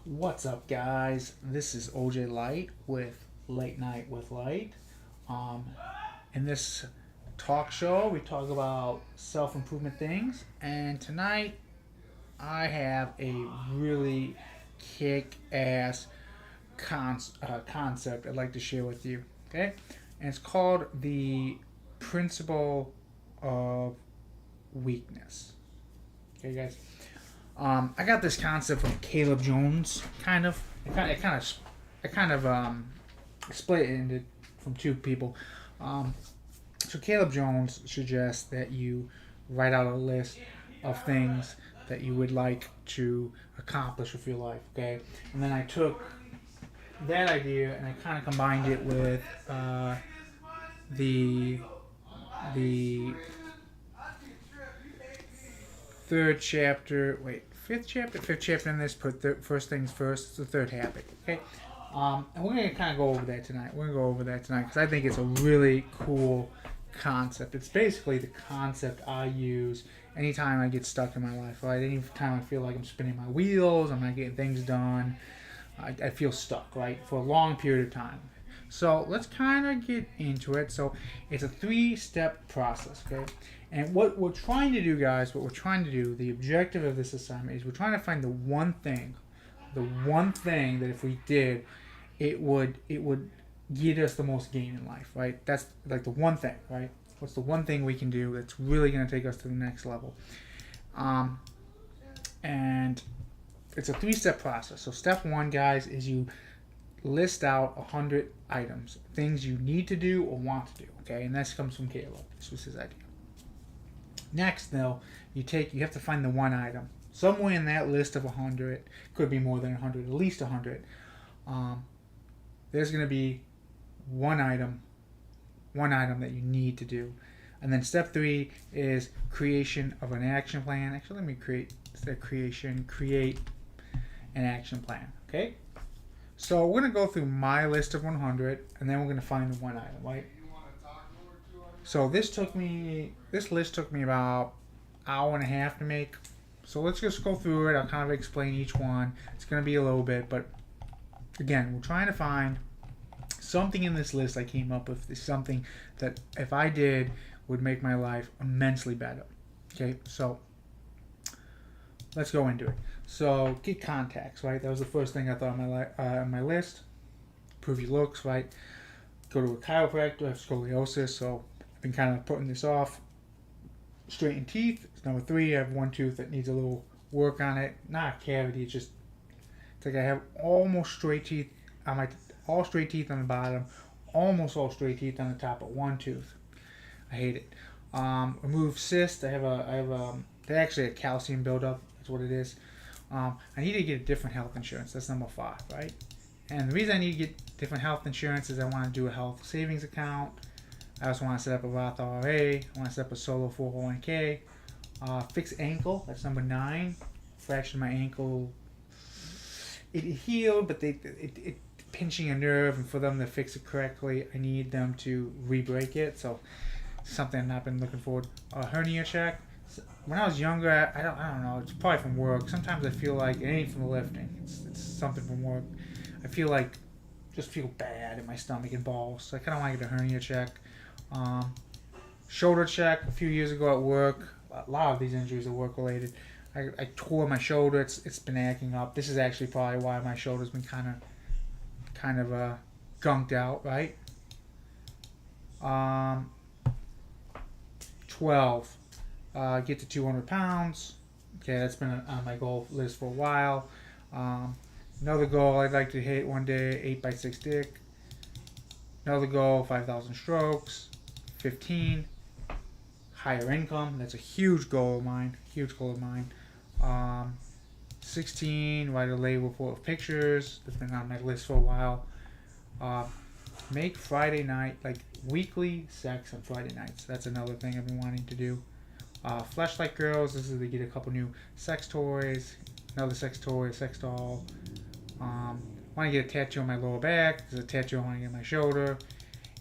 What's up, guys? This is OJ Light with Late Night with Light. Um, in this talk show, we talk about self improvement things, and tonight I have a really kick ass concept I'd like to share with you. Okay? And it's called the principle of weakness. Okay, guys? I got this concept from Caleb Jones, kind of. I kind of split it into from two people. Um, so Caleb Jones suggests that you write out a list of things that you would like to accomplish with your life. Okay, and then I took that idea and I kind of combined it with the the third chapter. Wait, fifth chapter. Fifth chapter in this. Put first things first. It's the third habit. Okay. And we're gonna kind of go over that tonight. We're gonna go over that tonight because I think it's a really cool concept. It's basically the concept I use anytime I get stuck in my life. Right. Anytime I feel like I'm spinning my wheels, I'm not getting things done. I feel stuck. Right, for a long period of time. So let's kind of get into it. So it's a three-step process. Okay. And what we're trying to do, guys, the objective of this assignment is we're trying to find the one thing that if we did, it would get us the most gain in life, right? That's like the one thing, right? What's the one thing we can do that's really going to take us to the next level? Um, and it's a three-step process. So step one, guys, is you list out 100 items, things you need to do or want to do. Okay, and this comes from Caleb. This was his idea. Next, though, you have to find the one item somewhere in that list of 100. Could be more than 100, at least 100. Um, there's going to be one item, one item that you need to do. And then step three is creation of an action plan. Actually, let me create an action plan. Okay. So we're going to go through my list of 100, and then we're going to find the one item, right? So this list took me about an hour and a half to make. So let's just go through it. I'll kind of explain each one. It's going to be a little bit, but again, we're trying to find something in this list I came up with is something that if I did would make my life immensely better. Okay, so let's go into it. So get contacts, right? That was the first thing I thought on my list. Improve your looks, right? Go to a chiropractor. I have scoliosis, so I've been kind of putting this off. Straighten teeth. Number three, I have one tooth that needs a little work on it. Not a cavity. It's like I have almost straight teeth on all straight teeth on the bottom, almost all straight teeth on the top, but one tooth. I hate it. Remove cyst. They're actually a calcium buildup. That's what it is. I need to get a different health insurance. That's number five, right? And the reason I need to get different health insurance is I want to do a health savings account. I also want to set up a Roth IRA. I want to set up a solo 401k. Fixed ankle. That's number nine. Fractured my ankle. It healed, but it pinching a nerve, and for them to fix it correctly, I need them to re-break it. So something I've not been looking forward. Hernia check. When I was younger, I don't know. It's probably from work. Sometimes I feel like it ain't from the lifting. It's something from work. I just feel bad in my stomach and balls. So I kind of want to get a hernia check. Shoulder check. A few years ago at work, a lot of these injuries are work related. I tore my shoulder. It's been acting up. This is actually probably why my shoulder's been kind of gunked out, right? 12. Get to 200 pounds. Okay, that's been on my goal list for a while. Another goal I'd like to hit one day, 8x6 dick. Another goal, 5,000 strokes. 15. Higher income. That's a huge goal of mine. 16. Write a label full of pictures. That's been on my list for a while. Make Friday night, like weekly sex on Friday nights. That's another thing I've been wanting to do. Fleshlight girls. This is to get a couple new sex toys. Another sex toy, a sex doll. Want to get a tattoo on my lower back. There's a tattoo I want to get on my shoulder.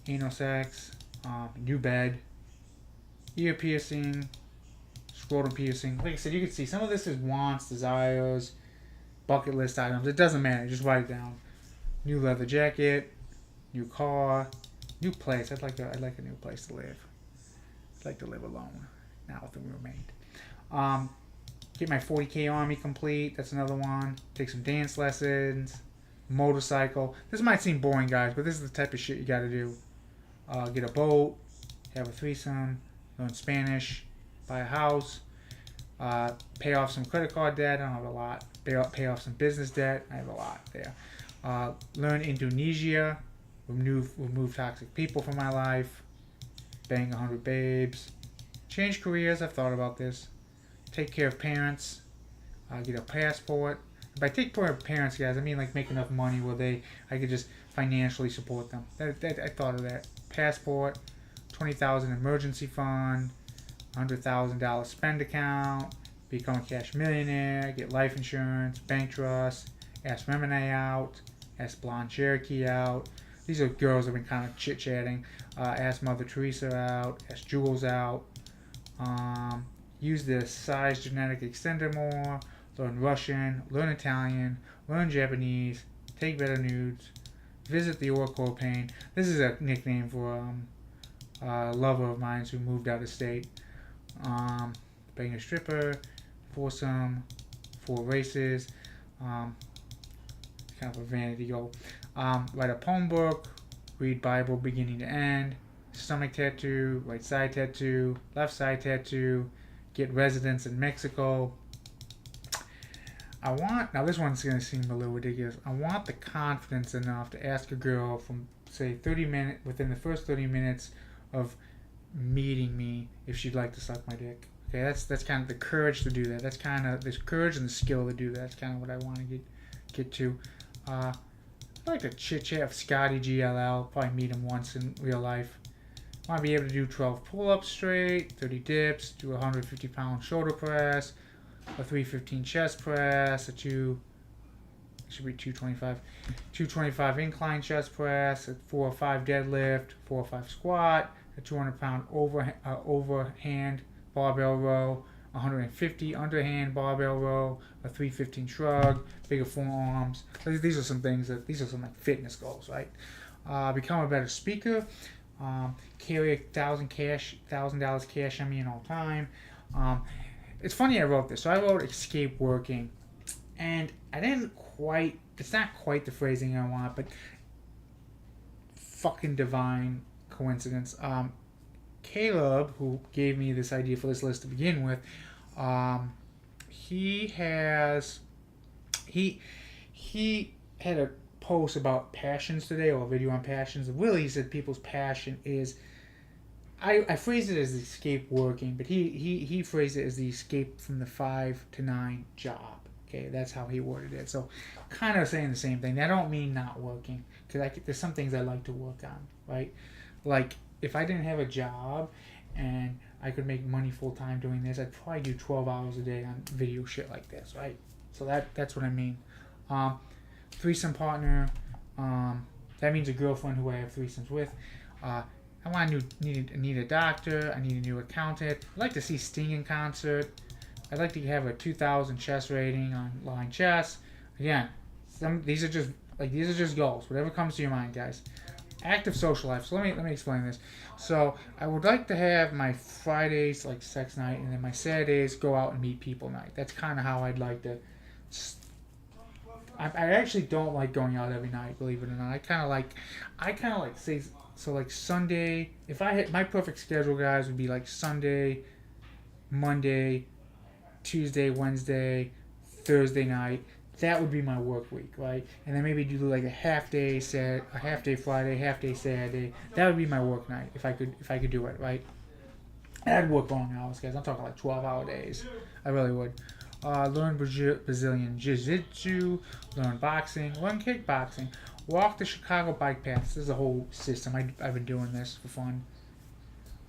Anal sex. New bed. Ear piercing. Scrotum piercing. Like I said, you can see some of this is wants, desires. bucket list items. It doesn't matter. Just write it down. New leather jacket, new car, new place. I'd like a new place to live. I'd like to live alone, not with a roommate. Um, get my 40K army complete. That's another one. Take some dance lessons. Motorcycle. This might seem boring, guys, but this is the type of shit you got to do. Get a boat, have a threesome, learn Spanish, buy a house, pay off some credit card debt. I don't have a lot. Pay off some business debt. I have a lot there. Learn Indonesia, remove toxic people from my life, bang 100 babes, change careers. I've thought about this. Take care of parents, get a passport. By take care of parents, guys, I mean like make enough money where I could just financially support them. I thought of that. Passport, $20,000 emergency fund, $100,000 spend account, become a cash millionaire, get life insurance, bank trust, ask Remini out, ask Blonde Cherokee out. These are girls that have been kind of chit-chatting. Ask Mother Teresa out, ask Jules out. Use the size genetic extender more, learn Russian, learn Italian, learn Japanese, take better nudes, visit the Oracle Pain. This is a nickname for a lover of mine who moved out of state. Bang a stripper, foursome, 4 races, kind of a vanity goal. Write a poem book, read Bible beginning to end, stomach tattoo, right side tattoo, left side tattoo, get residence in Mexico. Now this one's going to seem a little ridiculous. I want the confidence enough to ask a girl from, say, 30 minutes, within the first 30 minutes of meeting me if she'd like to suck my dick. Okay, that's kind of the courage to do that. That's kind of the courage and the skill to do that. That's kind of what I want to get to. I'd like to chit-chat with Scotty GLL. Probably meet him once in real life. I want to be able to do 12 pull-ups straight, 30 dips, do a 150-pound shoulder press, a 315 chest press, should be 225 incline chest press, a 4 or 5 deadlift, 4 or 5 squat, a 200-pound overhand barbell row, 150 underhand barbell row, a 315 shrug, bigger forearms. These are some like fitness goals, right? Become a better speaker. Carry $1,000 cash on me in all time. It's funny I wrote this. So I wrote escape working, and I didn't quite. It's not quite the phrasing I want, but fucking divine coincidence. Caleb, who gave me this idea for this list to begin with, he had a post about passions today, or a video on passions. Really, he said people's passion is. I phrased it as escape working, but he phrased it as the escape from the 5 to 9 job. Okay, that's how he worded it. So, kind of saying the same thing. I don't mean not working, because there's some things I like to work on, right? Like, if I didn't have a job and I could make money full time doing this, I'd probably do 12 hours a day on video shit like this, right? So that's what I mean. Threesome partner, that means a girlfriend who I have threesomes with. I need a doctor. I need a new accountant. I'd like to see Sting in concert. I'd like to have a 2,000 chess rating on line chess. Again, these are just goals. Whatever comes to your mind, guys. Active social life. So let me explain this. So I would like to have my Fridays like sex night, and then my Saturdays go out and meet people night. That's kind of how I'd like to. I actually don't like going out every night, believe it or not. I kind of like say. So like Sunday, if I had my perfect schedule, guys, would be like Sunday, Monday, Tuesday, Wednesday, Thursday night. That would be my work week, right? And then maybe do like a half day Friday, half day Saturday. That would be my work night if I could do it, right? I'd work long hours, guys. I'm talking like 12-hour days. I really would. Learn Brazilian Jiu-Jitsu, learn boxing, learn kickboxing. Walk the Chicago bike paths. This is a whole system. I've been doing this for fun.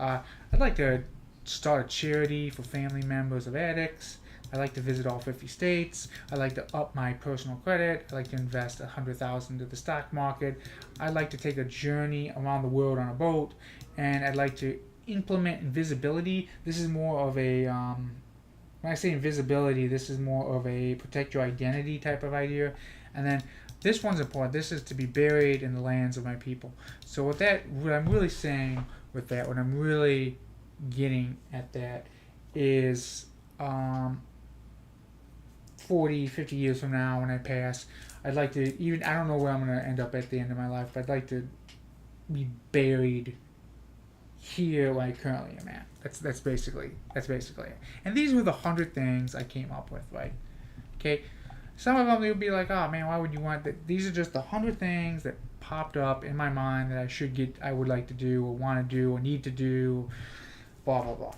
I'd like to start a charity for family members of addicts. I'd like to visit all 50 states. I'd like to up my personal credit. I'd like to invest $100,000 into the stock market. I'd like to take a journey around the world on a boat. And I'd like to implement invisibility. This is more of a... when I say invisibility, this is more of a protect your identity type of idea. And then this one's important. This is to be buried in the lands of my people. So what I'm really saying with that, what I'm really getting at that is 40, 50 years from now when I pass, I'd like to, even, I don't know where I'm going to end up at the end of my life, but I'd like to be buried here where I currently am at. That's basically it. And these were the 100 things I came up with, right? Okay. Some of them, you'll be like, oh man, why would you want that? These are just the 100 things that popped up in my mind that I would like to do, or want to do, or need to do, blah, blah, blah.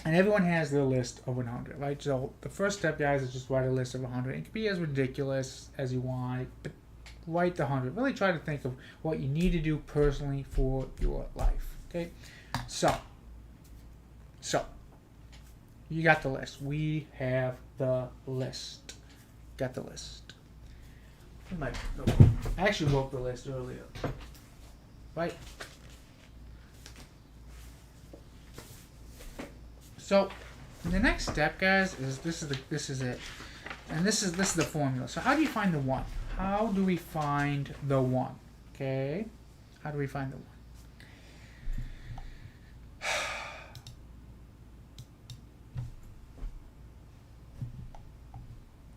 And everyone has their list of 100, right? So the first step, guys, is just write a list of 100. It can be as ridiculous as you want, but write the 100. Really try to think of what you need to do personally for your life, okay? So you got the list. We have the list. Got the list. I actually wrote the list earlier, right? So the next step, guys, is this is it, and this is the formula. So how do you find the one? How do we find the one? Okay, how do we find the one?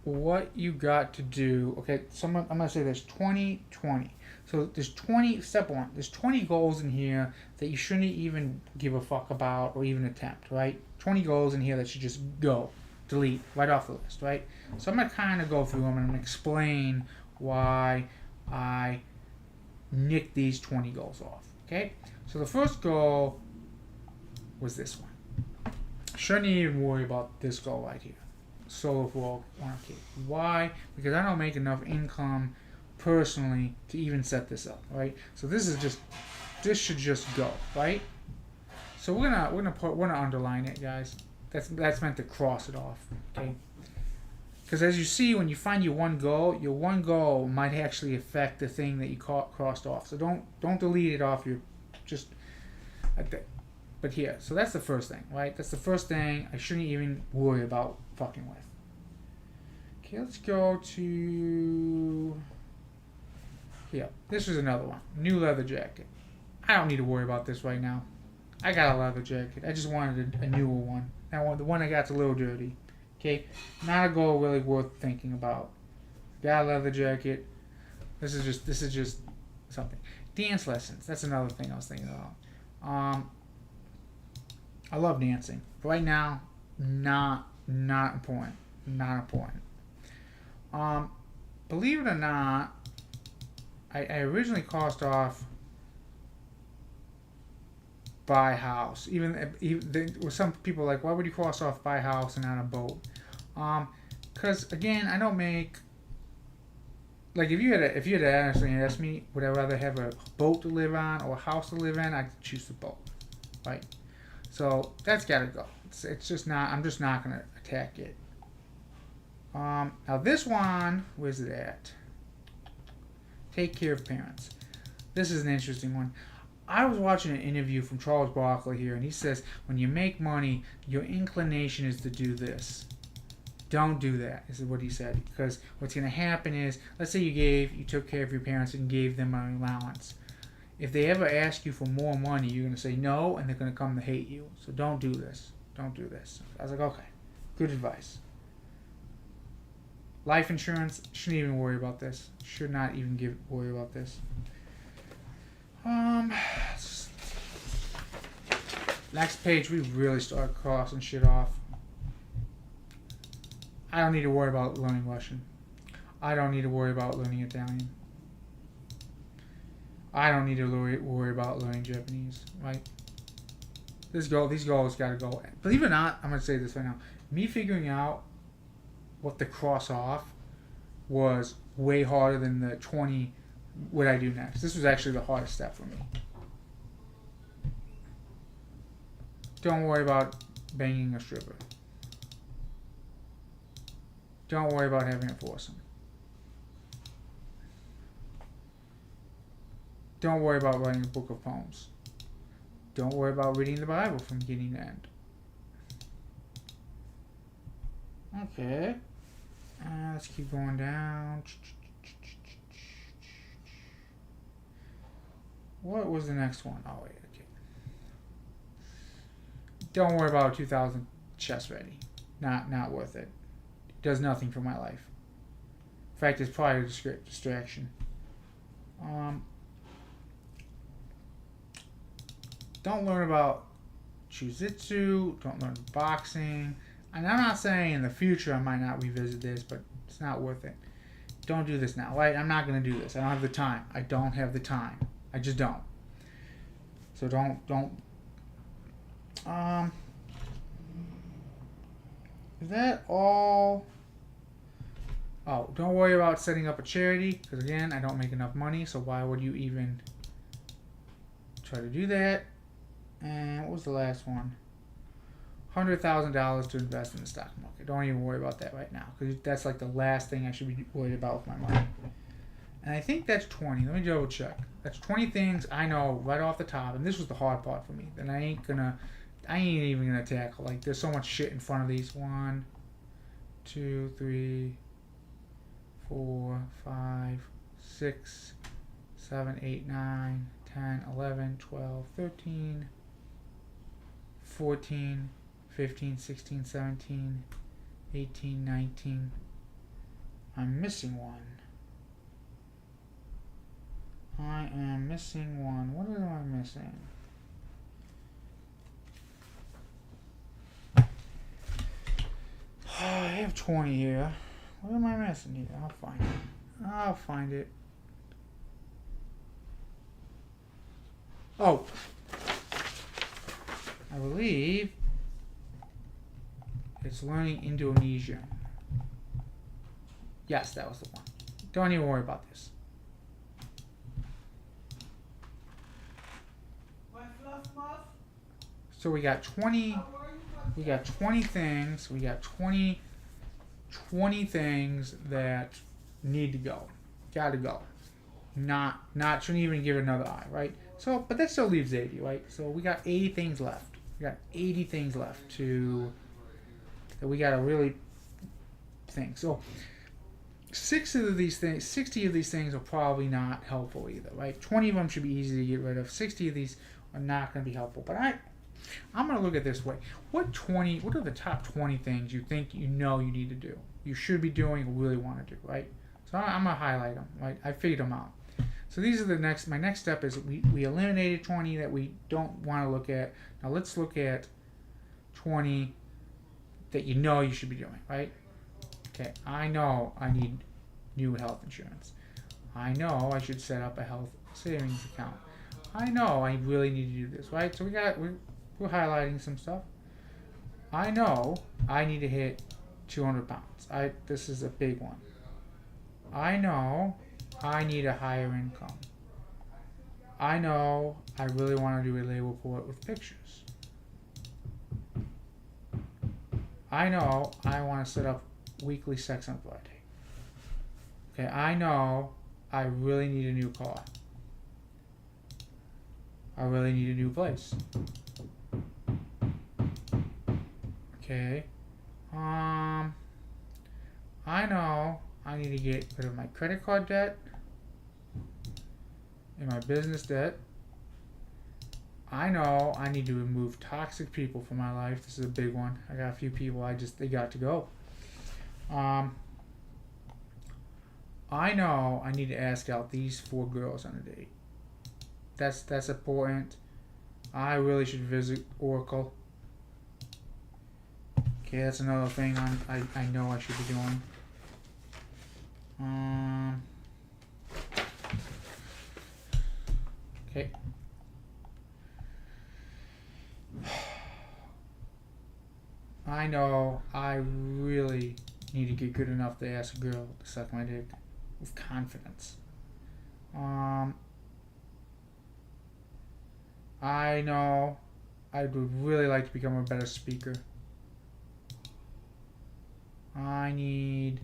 What you got to do? Okay, so I'm gonna say there's 20, 20. So there's 20. Step one. There's 20 goals in here that you shouldn't even give a fuck about or even attempt. Right? 20 goals in here that should just go, delete right off the list. Right? So I'm gonna kind of go through them and I'm gonna explain why I nicked these 20 goals off. Okay? So the first goal was this one. Shouldn't even worry about this goal right here. Solo for 1K. Why? Because I don't make enough income personally to even set this up, right? So this should just go, right? So we're gonna underline it, guys. That's meant to cross it off, okay? Because as you see, when you find your one goal might actually affect the thing that you crossed off. So don't delete it off your just like that. But here, so that's the first thing, right? That's the first thing I shouldn't even worry about fucking with. Okay, let's go to here. This is another one. New leather jacket. I don't need to worry about this right now. I got a leather jacket. I just wanted a newer one. The one I got's a little dirty. Okay, not a goal really worth thinking about. Got a leather jacket. This is just something. Dance lessons. That's another thing I was thinking about. I love dancing. Right now, not important. Not important. Believe it or not, I originally crossed off buy house. Even some people like, why would you cross off buy house and not a boat? Because again, I don't make. Like if you had to actually ask me, would I rather have a boat to live on or a house to live in? I'd choose the boat, right? So that's got to go. It's just not. I'm just not gonna attack it. Now this one, where's it at? Take care of parents. This is an interesting one. I was watching an interview from Charles Barkley here, and he says when you make money, your inclination is to do this. Don't do that. This is what he said. Because what's going to happen is, let's say you took care of your parents and gave them an allowance. If they ever ask you for more money, you're going to say no, and they're going to come to hate you. So don't do this. Don't do this. I was like, okay, good advice. Life insurance, shouldn't even worry about this. Should not even worry about this. Next page, we really start crossing shit off. I don't need to worry about learning Russian. I don't need to worry about learning Italian. I don't need to worry about learning Japanese, right? These goals got to go. Believe it or not, I'm going to say this right now. Me figuring out what to cross off was way harder than the 20, what I do next. This was actually the hardest step for me. Don't worry about banging a stripper. Don't worry about having a foursome. Don't worry about writing a book of poems. Don't worry about reading the Bible from beginning to end. Okay. Let's keep going down. What was the next one? Oh, wait. Okay. Don't worry about 2,000 chest ready. Not worth it. Does nothing for my life. In fact, it's probably a distraction. Don't learn about Jiu-Jitsu. Don't learn boxing. And I'm not saying in the future I might not revisit this, but it's not worth it. Don't do this now, right? I'm not going to do this. I don't have the time. I don't have the time. I just don't. So don't. Is that all? Oh, don't worry about setting up a charity, because again, I don't make enough money, so why would you even try to do that? And what was the last one? $100,000 to invest in the stock market. Don't even worry about that right now, because that's like the last thing I should be worried about with my money. And I think that's 20. Let me double check. That's 20 things I know right off the top, and this was the hard part for me. That I ain't even gonna tackle. Like, there's so much shit in front of these. 1, 2, 3, 4, 5, 6, 7, 8, 9, 10, 11, 12, 13, 14, 15, 16, 17, 18, 19. I'm missing one. I am missing one. What am I missing? I have 20 here. What am I missing here? I'll find it. Oh. I believe it's learning Indonesian. Yes, that was the one. Don't even worry about this. So we got 20 things. We got 20 things that need to go. Gotta go. Not shouldn't even give it another eye, right? So, but that still leaves 80, right? So we got 80 things left. We got 80 things left that we gotta really think. So 60 of these things are probably not helpful either, right? 20 of them should be easy to get rid of. 60 of these are not going to be helpful. But I'm going to look at it this way. What are the top 20 things you think you need to do? You should be doing or really want to do, right? So I'm going to highlight them, right? I figured them out. So these are my next step is we eliminated 20 that we don't want to look at. Now let's look at 20 that you should be doing, right? Okay, I know I need new health insurance. I know I should set up a health savings account. I know I really need to do this, right? So we're highlighting some stuff. I know I need to hit 200 pounds. This is a big one. I know I need a higher income. I know I really want to do a label report with pictures. I know I want to set up weekly sex and blood. Okay, I know I really need a new car. I really need a new place. Okay. I know I need to get rid of my credit card debt and my business debt. I know I need to remove toxic people from my life. This is a big one. I got a few people they got to go. I know I need to ask out these 4 girls on a date. That's important. I really should visit Oracle. Okay, that's another thing I know I should be doing. Okay. I know I really need to get good enough to ask a girl to suck my dick with confidence. I know I would really like to become a better speaker. I need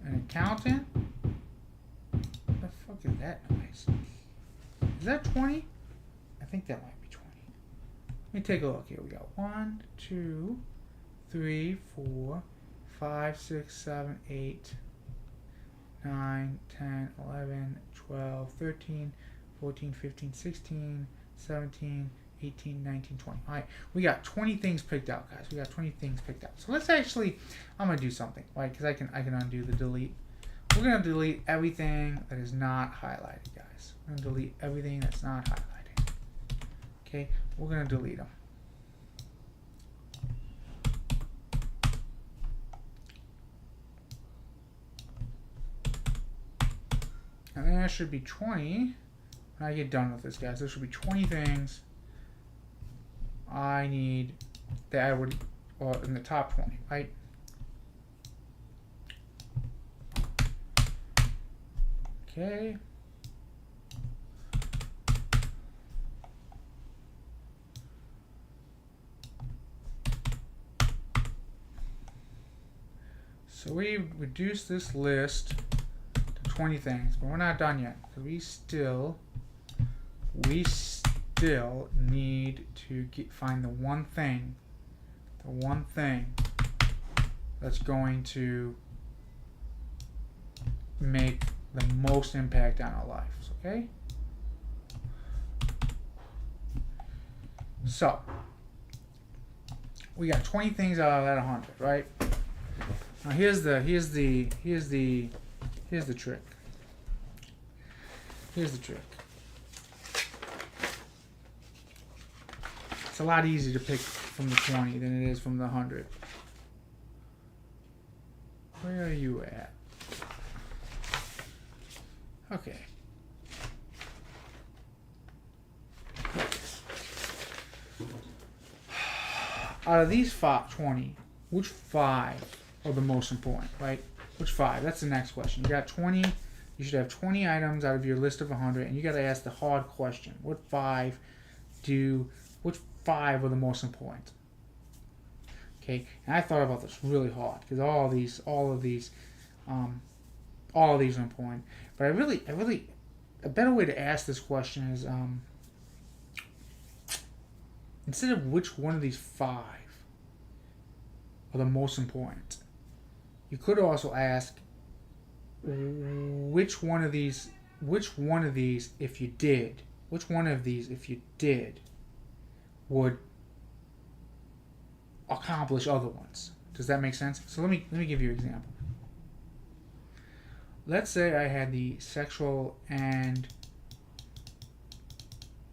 an accountant. What the fuck is that noise? Is that 20? I think that might be 20. Let me take a look here. We got 1, 2, 3, 4, 5, 6, 7, 8, 9, 10, 11, 12, 13, 14, 15, 16, 17, 18, 19, 20. All right, we got 20 things picked out, guys. We got 20 things picked out. So let's actually, I'm gonna do something, right? Because I can undo the delete. We're gonna delete everything that is not highlighted, guys. We're gonna delete everything that's not highlighted. Okay, we're gonna delete them. And then there should be 20. When I get done with this, guys, there should be 20 things I need that I would, well, in the top 20, right? Okay. So we've reduced this list to 20 things, but we're not done yet, because we still need to find the one thing that's going to make the most impact on our lives, okay? So, we got 20 things out of that 100, right? Now here's the trick. Here's the trick. It's a lot easier to pick from the 20 than it is from the 100. Where are you at? Okay. Out of these 20, which 5 are the most important, right? Which 5? That's the next question. You got 20. You should have 20 items out of your list of 100, and you got to ask the hard question. Which 5 are the most important? Okay, and I thought about this really hard because all of these are important. But I really, a better way to ask this question is instead of which one of these 5 are the most important, you could also ask which one of these if you did would accomplish other ones. Does that make sense? So let me give you an example. Let's say I had the sexual and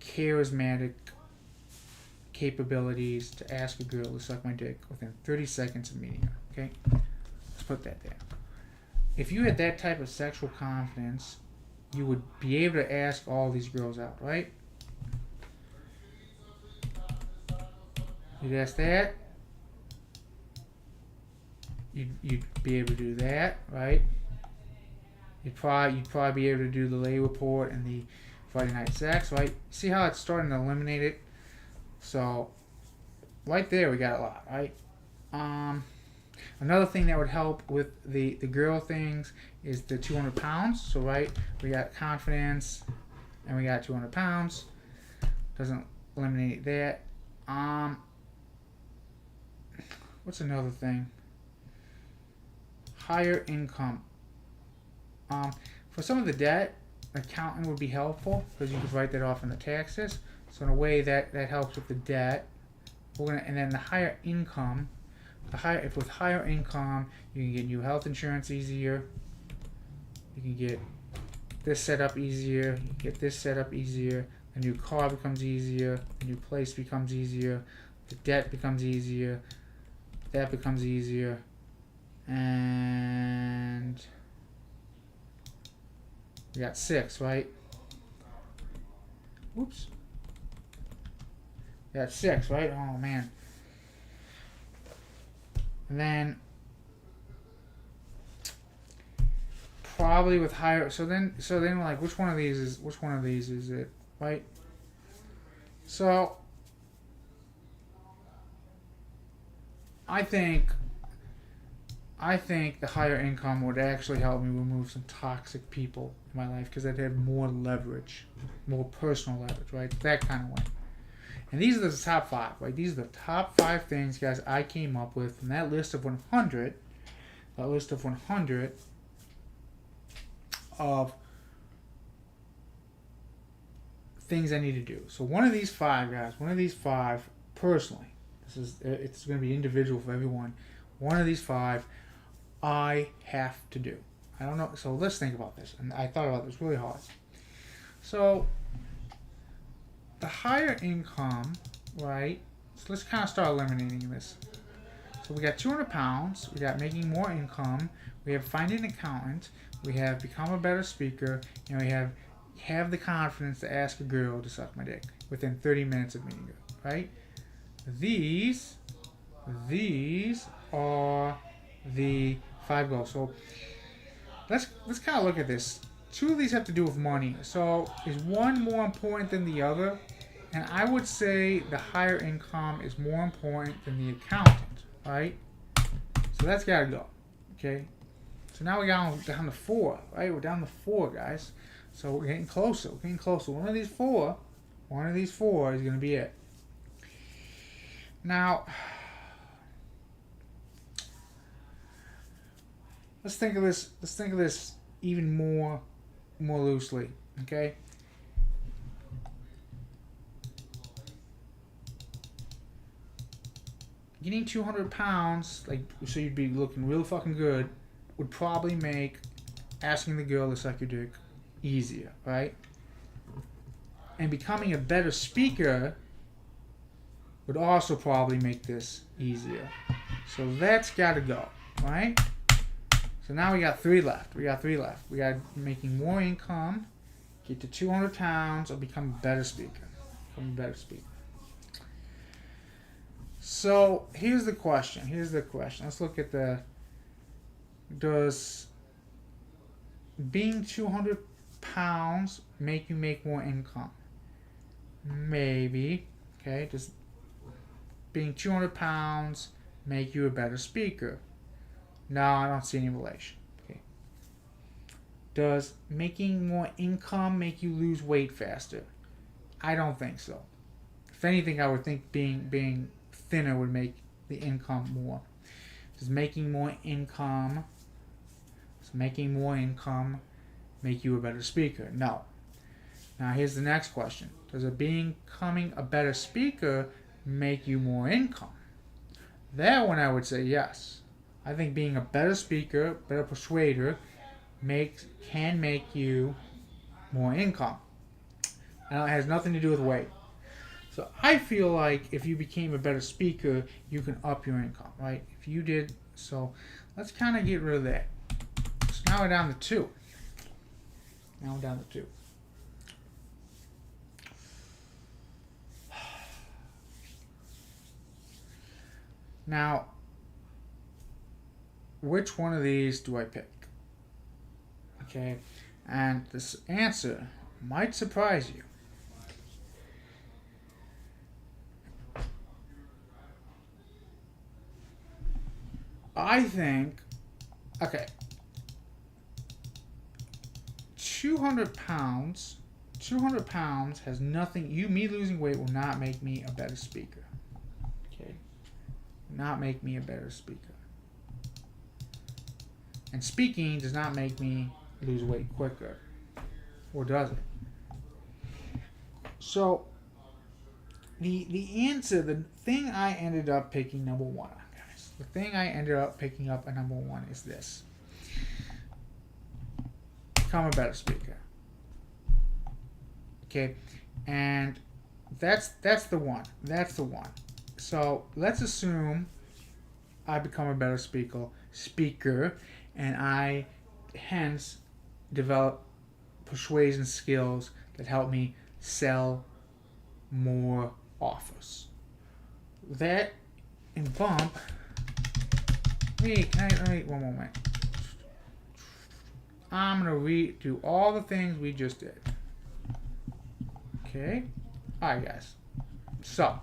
charismatic capabilities to ask a girl to suck my dick within 30 seconds of meeting her. Okay? Let's put that there. If you had that type of sexual confidence, you would be able to ask all these girls out, right? You'd ask that. You'd be able to do that, right? You'd probably be able to do the lay report and the Friday night sex, right? See how it's starting to eliminate it? So, right there we got a lot, right? Another thing that would help with the girl things is the 200 pounds. So, right, we got confidence and we got 200 pounds. Doesn't eliminate that. What's another thing? Higher income. For some of the debt, accounting would be helpful because you could write that off in the taxes. So in a way that helps with the debt. And then the higher income, with higher income, you can get new health insurance easier. You can get this set up easier. You can get this set up easier. The new car becomes easier. The new place becomes easier. The debt becomes easier. That becomes easier. And we got 6, right? Whoops. We got 6, right? Oh man. And then probably with higher. So then like which one of these is it, right? So I think the higher income would actually help me remove some toxic people in my life because I'd have more leverage, more personal leverage, right? That kind of way. And these are the top 5, right? These are the top 5 things, guys, I came up with from that list of 100 a list of 100 of things I need to do. So one of these 5, guys, one of these 5, personally, it's going to be individual for everyone. One of these 5 I have to do. I don't know. So let's think about this. And I thought about this really hard. So the higher income, right? So let's kind of start eliminating this. So we got 200 pounds. We got making more income. We have find an accountant. We have become a better speaker. And we have the confidence to ask a girl to suck my dick within 30 minutes of meeting her, right? These are the 5 goals. So let's kind of look at this. 2 of these have to do with money. So is one more important than the other? And I would say the higher income is more important than the accountant, right? So that's got to go, okay? So now we got down to 4, right? We're down to 4, guys. So we're getting closer. We're getting closer. One of these four is going to be it. Now, let's think of this. Let's think of this even more loosely. Okay. Getting 200 pounds, like, so you'd be looking real fucking good, would probably make asking the girl to suck your dick easier, right? And becoming a better speaker would also probably make this easier. So that's got to go, right? So now we got 3 left. We got making more income, get to 200 pounds, or become a better speaker. So here's the question. Let's look at does being 200 pounds make you make more income? Maybe. Okay. Does being 200 pounds make you a better speaker? No, I don't see any relation. Okay. Does making more income make you lose weight faster? I don't think so. If anything, I would think being thinner would make the income more. Does making more income make you a better speaker? No. Now here's the next question. Does becoming a better speaker make you more income? That one I would say yes. I think being a better speaker, better persuader, can make you more income. And it has nothing to do with weight. So I feel like if you became a better speaker, you can up your income, right? If you did, so let's kind of get rid of that. So now we're down to 2. Now, which one of these do I pick? Okay, and this answer might surprise you. I think, okay, 200 pounds has nothing, me losing weight will not make me a better speaker. Okay, not make me a better speaker. And speaking does not make me lose weight quicker. Or does it? So, the answer, the thing I ended up picking number 1 on, guys. The thing I ended up picking up at number 1 is this. Become a better speaker. Okay? And that's the one. So, let's assume I become a better speaker, and I hence develop persuasion skills that help me sell more offers. That and bump. Wait, one moment. I'm gonna redo all the things we just did. Okay. All right, guys. So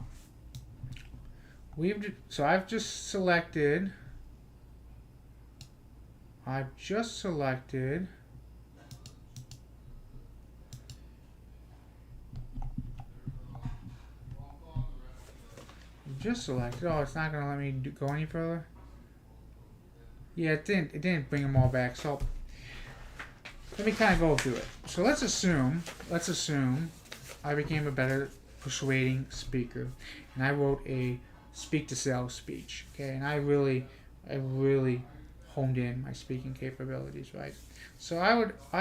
I've just selected. Oh, it's not going to let me go any further. Yeah, it didn't bring them all back. So let me kind of go through it. So let's assume I became a better persuading speaker, and I wrote a speak to sales speech. Okay, and I really honed in my speaking capabilities. Right. So I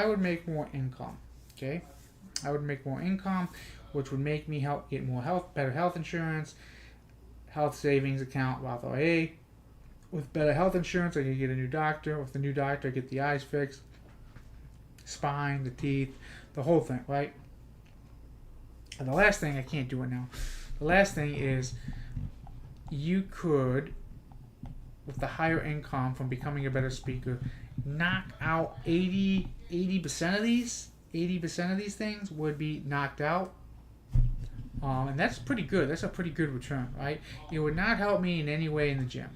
would make more income. Okay, I would make more income, which would make me help get more better health insurance, health savings account, Roth IRA. With better health insurance, I could get a new doctor. With the new doctor, I get the eyes fixed, spine, the teeth, the whole thing, right? And the last thing, I can't do it now. The last thing is you could, with the higher income from becoming a better speaker, knock out 80% of these. 80% of these things would be knocked out. And that's pretty good. That's a pretty good return, right? It would not help me in any way in the gym.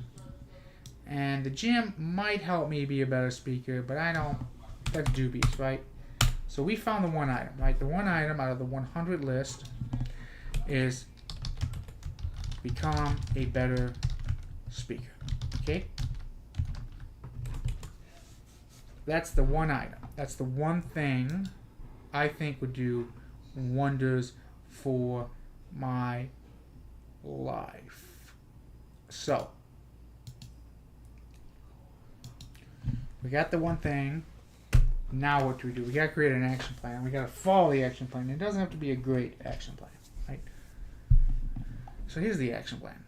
And the gym might help me be a better speaker, but I don't. That's dubious, right? So we found the one item, right? The one item out of the 100 list is become a better speaker. Okay? That's the one item. That's the one thing I think would do wonders for my life. So, we got the one thing. Now what do? We got to create an action plan. We got to follow the action plan. It doesn't have to be a great action plan, right? So here's the action plan.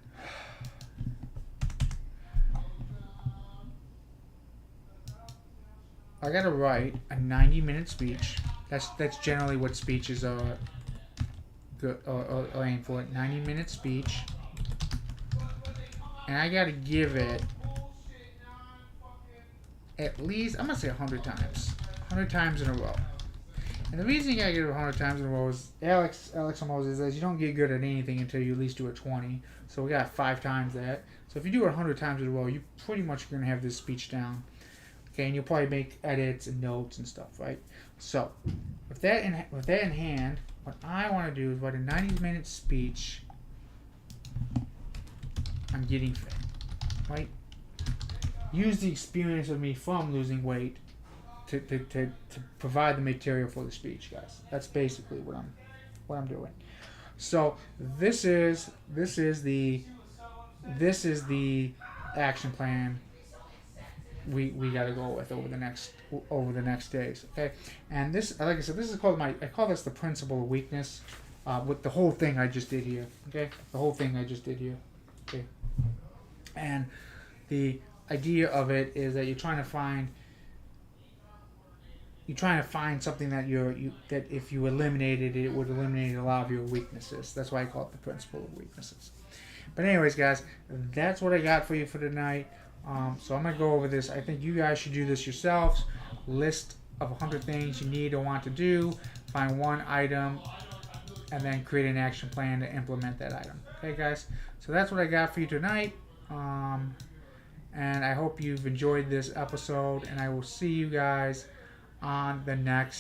I got to write a 90-minute speech. That's generally what speeches are aimed for. 90-minute speech, and I got to give it at least, I'm going to say 100 times. 100 times in a row. And the reason you got to get it 100 times in a row is Alex Hormozi says you don't get good at anything until you at least do it 20. So we got 5 times that. So if you do it 100 times in a row, you pretty much going to have this speech down. Okay, and you'll probably make edits and notes and stuff, right? So with that in hand, what I want to do is write a 90-minute speech on getting fit, right? Use the experience of me from losing weight to provide the material for the speech, guys. That's basically what I'm doing. So this is the action plan we got to go with over the next days. Okay, and this, like I said, this is called I call this the principle of weakness. With the whole thing I just did here. Okay, the whole thing I just did here. Okay, and the idea of it is that you're trying to find something that that if you eliminated it, it would eliminate a lot of your weaknesses. That's why I call it the principle of weaknesses. But anyways, guys, that's what I got for you for tonight. So I'm going to go over this. I think you guys should do this yourselves. List of 100 things you need or want to do. Find one item, and then create an action plan to implement that item. Okay, guys? So that's what I got for you tonight. And I hope you've enjoyed this episode, and I will see you guys on the next